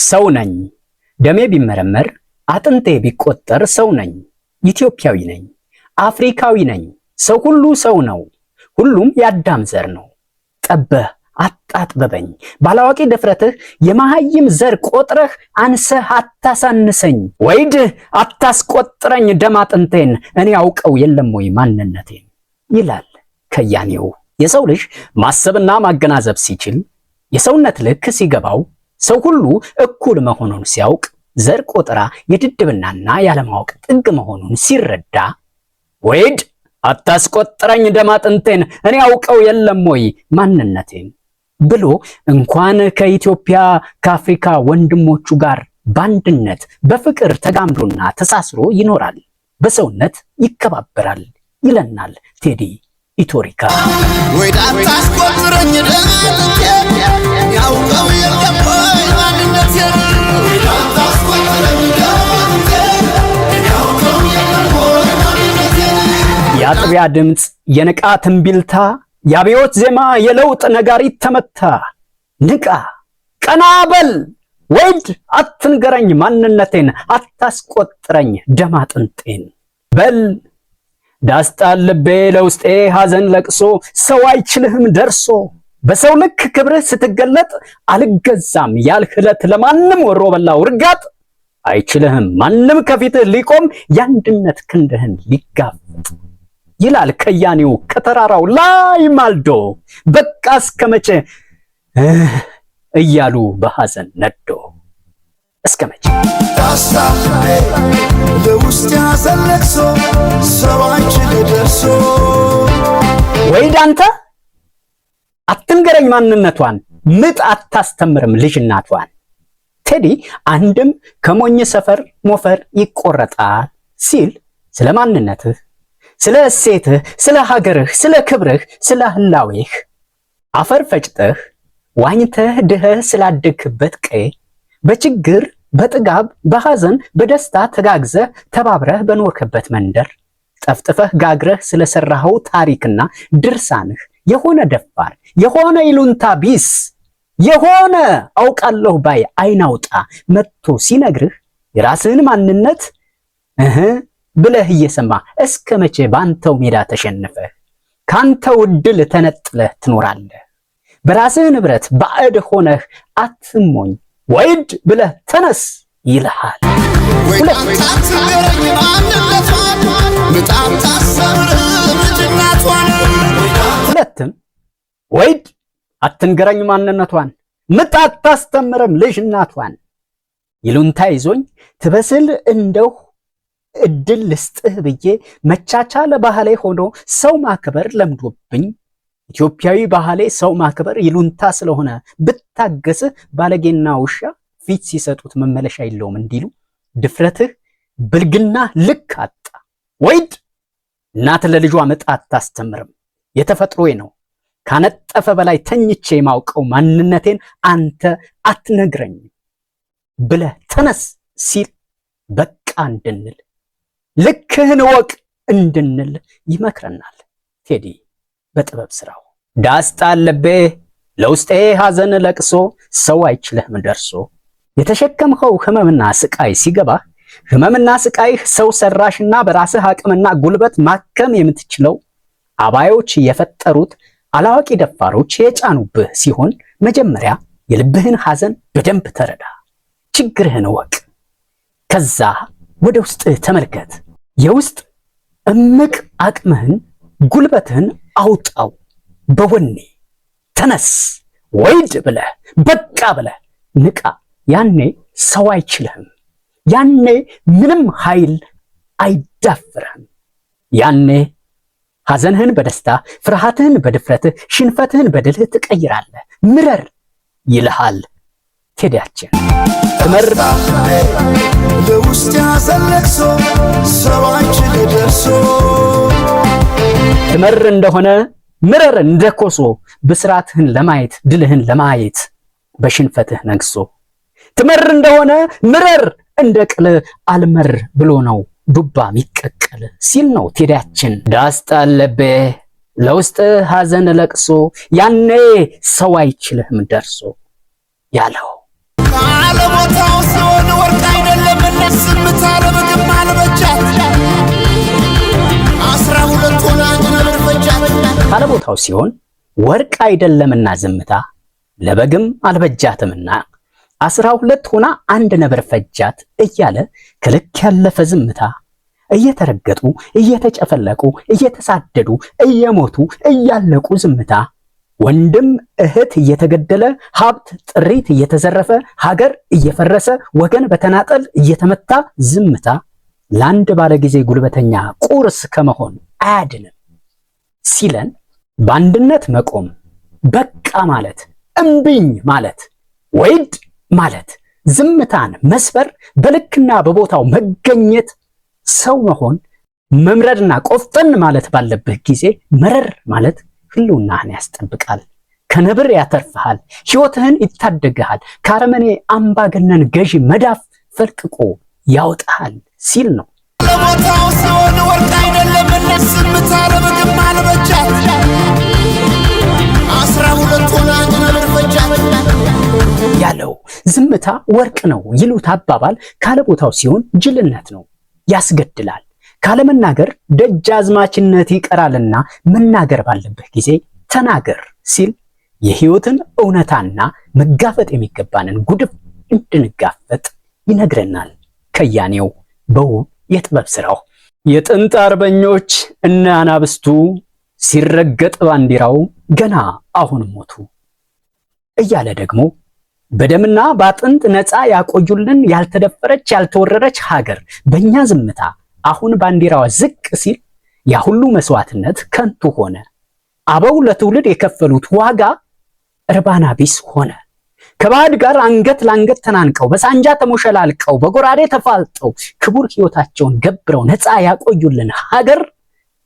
ሰው ነኝ ደሜ ቢመረመር አጥንቴ ቢቆጠር ሰው ነኝ ኢትዮጵያዊ ነኝ አፍሪካዊ ነኝ ሰው ሁሉ ሰው ነው ሁሉም ያዳም ዘር ነው ጠበህ አጣጥበበኝ ባላዋቂ ድፍረትህ የማህይም ዘር ቆጥረህ አንሰህ አታሳንሰኝ ወይድህ አታስቆጥረኝ ደም አጥንቴን እኔ አውቀው የለም ወይ ማንነቴን ይላል ከያኔው። የሰው ልጅ ማሰብና ማገናዘብ ሲችል የሰውነት ልክ ሲገባው ሰው ሁሉ እኩል መሆኑን ሲያውቅ ዘር ቆጠራ የድድብናና ያለማወቅ ጥግ መሆኑን ሲረዳ ወይድ አታስቆጥረኝ ደም አጥንቴን እኔ አውቀው የለም ወይ ማንነቴን ብሎ እንኳን ከኢትዮጵያ ከአፍሪካ ወንድሞቹ ጋር ባንድነት በፍቅር ተጋምዶና ተሳስሮ ይኖራል፣ በሰውነት ይከባበራል ይለናል ቴዲ ኢቶሪካ። ወይድ አታስቆጥረኝ ደም አጥንቴን ያውቀው የለም ወይ ማንነቴን የአጥቢያ ድምፅ የንቃት እምቢልታ የአብዮት ዜማ የለውጥ ነጋሪት ተመታ። ንቃ ቀና በል ወይድ አትንገረኝ ማንነቴን አታስቆጥረኝ ደም አጥንቴን በል ዳስጣል ልቤ ለውስጤ ሐዘን ለቅሶ ሰው አይችልህም ደርሶ በሰው ልክ ክብርህ ስትገለጥ አልገዛም ያልህ ዕለት ለማንም ወሮ በላው እርጋጥ አይችልህም ማንም ከፊትህ ሊቆም ያንድነት ክንድህን ሊጋፈጥ ይላል ከያኔው ከተራራው ላይ ማልዶ። በቃ እስከመቼ እያሉ በሐዘን ነዶ እስከመቼ ዳስታልቤ ለውስጤ ሐዘን ለቅሶ ሰው አይችልህ ደርሶ ወይድ አንተ አትንገረኝ ማንነቷን ምጥ አታስተምርም ልጅ እናቷን። ቴዲ አንድም ከሞኝ ሰፈር ሞፈር ይቆረጣል ሲል ስለ ማንነትህ፣ ስለ እሴትህ፣ ስለ ሀገርህ፣ ስለ ክብርህ፣ ስለ ህላዌህ አፈር ፈጭተህ ዋኝተህ ድኸህ ስላደግክበት ቀዬ በችግር በጥጋብ በሐዘን በደስታ ተጋግዘህ ተባብረህ በኖርክበት መንደር ጠፍጥፈህ ጋግረህ ስለሰራኸው ታሪክና ድርሳንህ የሆነ ደፋር የሆነ ይሉንታ ቢስ የሆነ አውቃለሁ ባይ አይናውጣ መጥቶ ሲነግርህ የራስህን ማንነት ብለህ እየሰማ እስከ መቼ ባንተው ሜዳ ተሸንፈህ ካንተው ዕድል ተነጥለህ ትኖራለህ? በራስህ ንብረት ባዕድ ሆነህ አትሞኝ ወይድ ብለህ ተነስ ይልሃል። ሁለትም ወይድ አትንገረኝ ማንነቷን ምጥ አታስተምርም ልጅ እናቷን። ይሉንታ ይዞኝ ትበስል እንደው እድል ልስጥህ ብዬ መቻቻል ባህሌ ሆኖ ሰው ማክበር ለምዶብኝ ኢትዮጵያዊ ባህሌ ሰው ማክበር ይሉንታ ስለሆነ ብታገስህ ባለጌና ውሻ ፊት ሲሰጡት መመለሻ የለውም እንዲሉ ድፍረትህ ብልግና ልክ አጣ። ወይድ እናት ለልጇ ምጥ አታስተምርም የተፈጥሮዬ ነው ካነጠፈ በላይ ተኝቼ የማውቀው ማንነቴን አንተ አትነግረኝ ብለህ ተነስ ሲል በቃ እንድንል ልክህን ወቅ እንድንል ይመክረናል ቴዲ በጥበብ ስራው። ዳስጣል ልቤ ለውስጤ ሐዘን ለቅሶ ሰው አይችልህም ደርሶ የተሸከምኸው ህመምና ስቃይ ሲገባህ ህመምና ስቃይህ ሰው ሰራሽና በራስህ አቅምና ጉልበት ማከም የምትችለው አባዮች የፈጠሩት አላዋቂ ደፋሮች የጫኑብህ ሲሆን መጀመሪያ የልብህን ሐዘን በደንብ ተረዳ፣ ችግርህን ወቅ። ከዛ ወደ ውስጥ ተመልከት፣ የውስጥ እምቅ አቅምህን ጉልበትህን አውጣው፣ በወኔ ተነስ ወይድ ብለህ በቃ ብለህ ንቃ። ያኔ ሰው አይችልህም፣ ያኔ ምንም ኃይል አይዳፍርህም። ያኔ ሐዘንህን በደስታ ፍርሃትህን በድፍረትህ ሽንፈትህን በድልህ ትቀይራለህ። ምረር ይልሃል ቴዲያችን። ትመር ለውስጥ ሐዘን ለቅሶ ሰው አይችልህ ደርሶ ትመር እንደሆነ ምረር እንደኮሶ ብስራትህን ለማየት ድልህን ለማየት በሽንፈትህ ነግሶ ትመር እንደሆነ ምረር እንደ ቅል አልመር ብሎ ነው ዱባ ሚቀቀል ሲል ነው ቴዲያችን። ዳስጣል ልቤ ለውስጥ ሐዘን ለቅሶ ያኔ ሰው አይችልህም ደርሶ ያለው። አለሞታ ካለቦታው ሲሆን ወርቅ አይደለምና ዝምታ ለበግም አልበጃትምና 12 ሆና አንድ ነብር ፈጃት እያለ ከልክ ያለፈ ዝምታ እየተረገጡ እየተጨፈለቁ እየተሳደዱ እየሞቱ እያለቁ ዝምታ ወንድም እህት እየተገደለ ሀብት ጥሪት እየተዘረፈ ሀገር እየፈረሰ ወገን በተናጠል እየተመታ ዝምታ ለአንድ ባለጊዜ ጉልበተኛ ቁርስ ከመሆን አያድንም ሲለን በአንድነት መቆም በቃ ማለት እምቢኝ ማለት ወይድ ማለት ዝምታን መስበር በልክና በቦታው መገኘት ሰው መሆን መምረርና ቆፍጠን ማለት ባለብህ ጊዜ መረር ማለት ህልውናህን ያስጠብቃል፣ ከነብር ያተርፍሃል፣ ህይወትህን ይታደግሃል፣ ከአረመኔ አምባገነን ገዢ መዳፍ ፈልቅቆ ያወጣሃል ሲል ነው። ለቦታው ሲሆን ወርቅ አይደለም ዝምታ ለበግም አልበጃት 12 ሆና አንድ ነብር ፈጃት ያለው ዝምታ ወርቅ ነው ይሉት አባባል ካለቦታው ሲሆን ጅልነት ነው፣ ያስገድላል። ካለመናገር ደጃዝማችነት ይቀራልና መናገር ባለበት ጊዜ ተናገር ሲል የህይወትን እውነታና መጋፈጥ የሚገባንን ጉድፍ እንድንጋፈጥ ይነግረናል። ከያኔው በውብ የጥበብ ስራው የጥንት አርበኞች እነ አናብስቱ ሲረገጥ ባንዲራው ገና አሁን ሞቱ እያለ ደግሞ በደምና በአጥንት ነፃ ያቆዩልን ያልተደፈረች ያልተወረረች ሀገር በእኛ ዝምታ አሁን ባንዲራዋ ዝቅ ሲል ያ ሁሉ መስዋዕትነት ከንቱ ሆነ። አበው ለትውልድ የከፈሉት ዋጋ እርባና ቢስ ሆነ። ከባዕድ ጋር አንገት ለአንገት ተናንቀው በሳንጃ ተሞሸላልቀው በጎራዴ ተፋልጠው ክቡር ህይወታቸውን ገብረው ነፃ ያቆዩልን ሀገር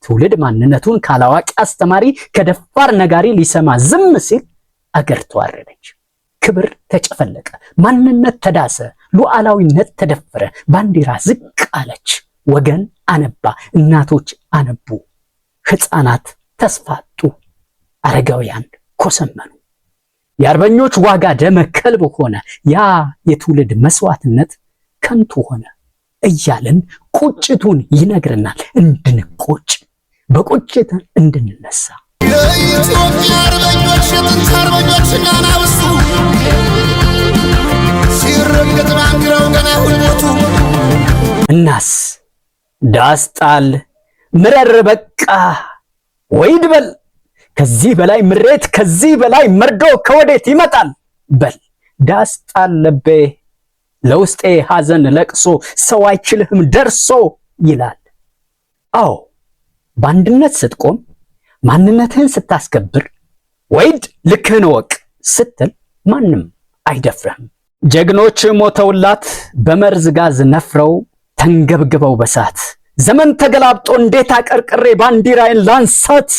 ትውልድ ማንነቱን ካላዋቂ አስተማሪ ከደፋር ነጋሪ ሊሰማ ዝም ሲል አገር ተዋረደች፣ ክብር ተጨፈለቀ፣ ማንነት ተዳሰ፣ ሉዓላዊነት ተደፈረ፣ ባንዲራ ዝቅ አለች። ወገን አነባ፣ እናቶች አነቡ፣ ህፃናት ተስፋጡ፣ አረጋውያን ኮሰመኑ። የአርበኞች ዋጋ ደመ ከልብ ሆነ፣ ያ የትውልድ መስዋዕትነት ከንቱ ሆነ እያለን ቁጭቱን ይነግረናል። እንድንቆጭ በቁጭት እንድንነሳ የኢትዮጵያ አርበኞች የጥንት አርበኞችና አናብስቱ ሲረገጥ ባንዲራው ገና ሁልሞቱ እናስ ዳስጣል ምረር በቃ ወይድ በል ከዚህ በላይ ምሬት ከዚህ በላይ መርዶ ከወዴት ይመጣል በል ዳስጣል ለቤ ለውስጤ ሐዘን ለቅሶ ሰው አይችልህም ደርሶ ይላል። አዎ በአንድነት ስትቆም ማንነትህን ስታስከብር ወይድ ልክህን ወቅ ስትል ማንም አይደፍርህም። ጀግኖች ሞተውላት በመርዝ ጋዝ ነፍረው ተንገብግበው በሳት ዘመን ተገላብጦ እንዴት አቀርቅሬ ባንዲራዬን ላንሳት።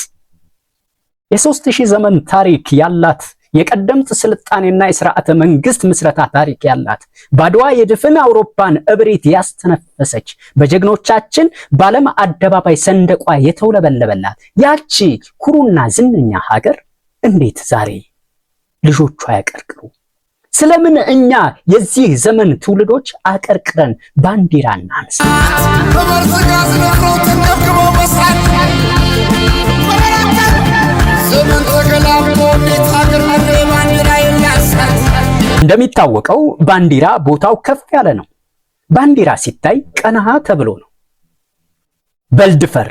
የ3000 ዘመን ታሪክ ያላት የቀደምት ስልጣኔና የሥርዓተ መንግስት ምስረታ ታሪክ ያላት ባድዋ የድፍን አውሮፓን እብሪት ያስተነፈሰች በጀግኖቻችን በዓለም አደባባይ ሰንደቋ የተውለበለበላት ያቺ ኩሩና ዝነኛ ሀገር እንዴት ዛሬ ልጆቿ ያቀርቅሩ? ስለምን እኛ የዚህ ዘመን ትውልዶች አቀርቅረን ባንዲራ እናንሳ? በመርዝ ጋዝ ነፍረው ተንገብግበው በሳት ዘመን ተገላብጦ እንዴት ሀገር መሬ ባንዲራ የሚያሳት። እንደሚታወቀው ባንዲራ ቦታው ከፍ ያለ ነው። ባንዲራ ሲታይ ቀና ተብሎ ነው። በልድፈር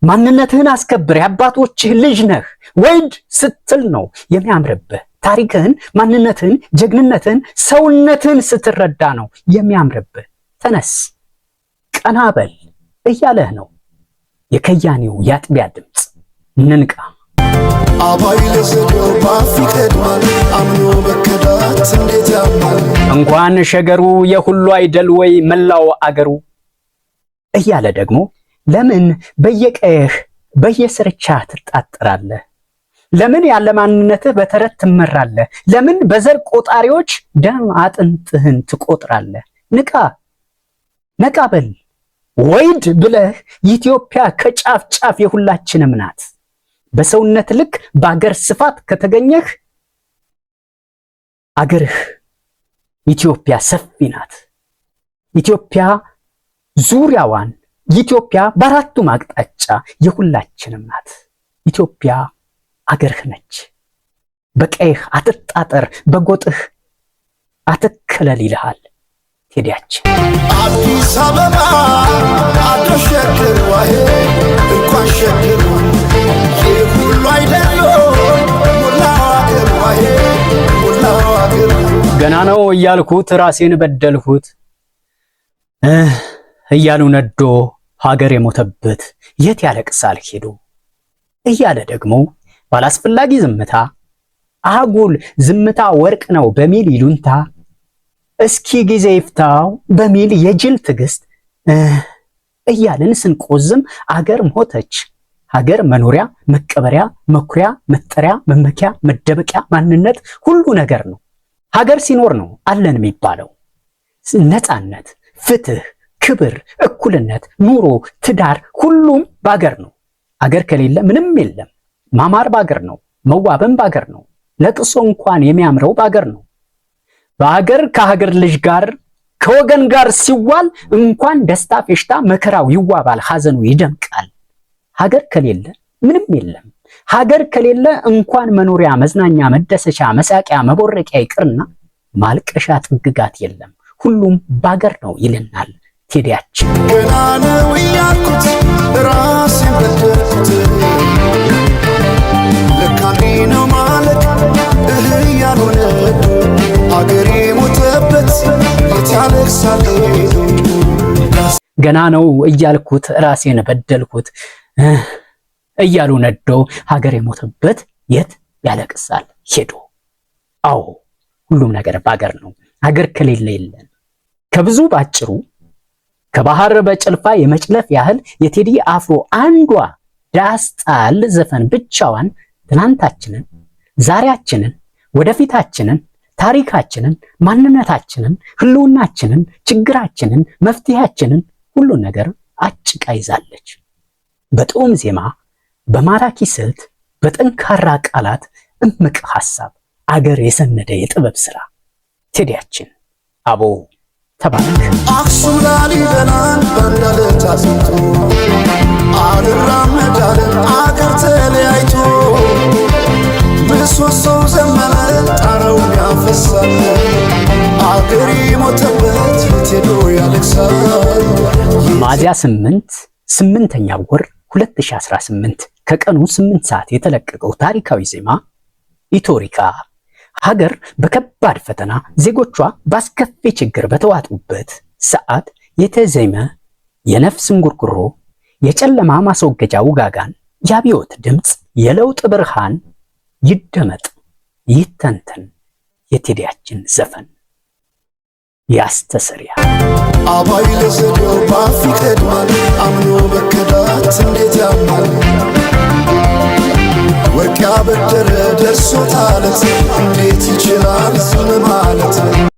ማንነትህን አስከብር፣ የአባቶችህ ልጅ ነህ ወይድ ስትል ነው የሚያምርብህ። ታሪክህን፣ ማንነትህን፣ ጀግንነትህን፣ ሰውነትህን ስትረዳ ነው የሚያምርብህ። ተነስ ቀና በል እያለህ ነው የከያኔው የአጥቢያ ድምፅ። ንንቃ። አባይ ለዘዴው ባፍ ይቀድማል አምኖ በከዳት እንዴት ያምናል። እንኳን ሸገሩ የሁሉ አይደል ወይ መላው አገሩ እያለ ደግሞ ለምን በየቀየህ በየስርቻ ትጣጥራለህ? ለምን ያለ ማንነትህ በተረት ትመራለህ? ለምን በዘር ቆጣሪዎች ደም አጥንትህን ትቆጥራለህ? ንቃ ነቃ በል ወይድ ብለህ ኢትዮጵያ ከጫፍ ጫፍ የሁላችንም ናት። በሰውነት ልክ በአገር ስፋት ከተገኘህ አገርህ ኢትዮጵያ ሰፊ ናት። ኢትዮጵያ ዙሪያዋን ኢትዮጵያ በአራቱም አቅጣጫ የሁላችንም ናት። ኢትዮጵያ አገርህ ነች። በቀይህ አትጣጠር በጎጥህ አትከለል ይልሃል ቴዲያችን። አዲስ አበባ አደሸክር ዋሄ እንኳን ሸክር ሁሉ አይደሎ ሙላው አገር ዋሄ ሙላው አገር። ገና ነው እያልኩት ራሴን በደልሁት እያሉ ነዶ ሀገር የሞተበት የት ያለቅሳል ሄዶ እያለ ደግሞ ባላስፈላጊ ዝምታ አጉል ዝምታ ወርቅ ነው በሚል ይሉንታ እስኪ ጊዜ ይፍታው በሚል የጅል ትዕግስት እያልን ስንቆዝም አገር ሞተች። ሀገር መኖሪያ መቀበሪያ መኩሪያ መጠሪያ መመኪያ መደበቂያ ማንነት ሁሉ ነገር ነው። ሀገር ሲኖር ነው አለን የሚባለው። ነፃነት፣ ፍትህ፣ ክብር፣ እኩልነት፣ ኑሮ፣ ትዳር ሁሉም ባገር ነው። አገር ከሌለ ምንም የለም። ማማር ባገር ነው፣ መዋበም ባገር ነው። ለቅሶ እንኳን የሚያምረው ባገር ነው። በአገር ከሀገር ልጅ ጋር ከወገን ጋር ሲዋል እንኳን ደስታ ፌሽታ መከራው ይዋባል፣ ሐዘኑ ይደምቃል። ሀገር ከሌለ ምንም የለም። ሀገር ከሌለ እንኳን መኖሪያ መዝናኛ መደሰቻ መሳቂያ መቦረቂያ ይቅርና ማልቀሻ ጥግጋት የለም። ሁሉም ባገር ነው ይልናል ቴዲያችን። ገና ነው እያልኩት ራሴን በደልኩት ለካኔ ነው ማለት ያልሆነ አገሬ ሞተበት የት ያለቅሳል ሄዶ። ገና ነው እያልኩት ራሴን በደልኩት እያሉ ነዶ ሀገር የሞተበት የት ያለቅሳል ሄዶ። አዎ ሁሉም ነገር ባገር ነው። ሀገር ከሌለ የለን። ከብዙ ባጭሩ ከባህር በጭልፋ የመጭለፍ ያህል የቴዲ አፍሮ አንዷ ዳስጣል ዘፈን ብቻዋን ትናንታችንን፣ ዛሬያችንን፣ ወደፊታችንን፣ ታሪካችንን፣ ማንነታችንን፣ ህልውናችንን፣ ችግራችንን፣ መፍትሄያችንን ሁሉን ነገር አጭቃ ይዛለች። በጥዑም ዜማ፣ በማራኪ ስልት፣ በጠንካራ ቃላት፣ እምቅ ሐሳብ አገር የሰነደ የጥበብ ስራ ቴዲያችን አቦ ተባረክ። አክሱም ላሊበላን በእንዳለት አስምቶ አልራመዳለን አገር ተለያይቶ ምሰሶው ዘመነ ጣራውን ያፈሳል አገር ሞተበት ቴዶ ያለቅሳል። ሚያዝያ 8ኛ ወር 2018 ከቀኑ 8 ሰዓት የተለቀቀው ታሪካዊ ዜማ ኢትዮሪካ ሀገር በከባድ ፈተና ዜጎቿ ባስከፊ ችግር በተዋጡበት ሰዓት የተዜመ የነፍስ እንጉርጉሮ፣ የጨለማ ማስወገጃ ውጋጋን፣ የአብዮት ድምፅ፣ የለውጥ ብርሃን ይደመጥ ይተንተን የቴዲያችን ዘፈን ያስተሰርያ። አባይ ለዘዴው ባፍ ይቀድማል አምኖ መከዳት እንዴት ያማል ወርቅ ያበደረ ደርሶታለት እንዴት ይችላል ዝም ማለት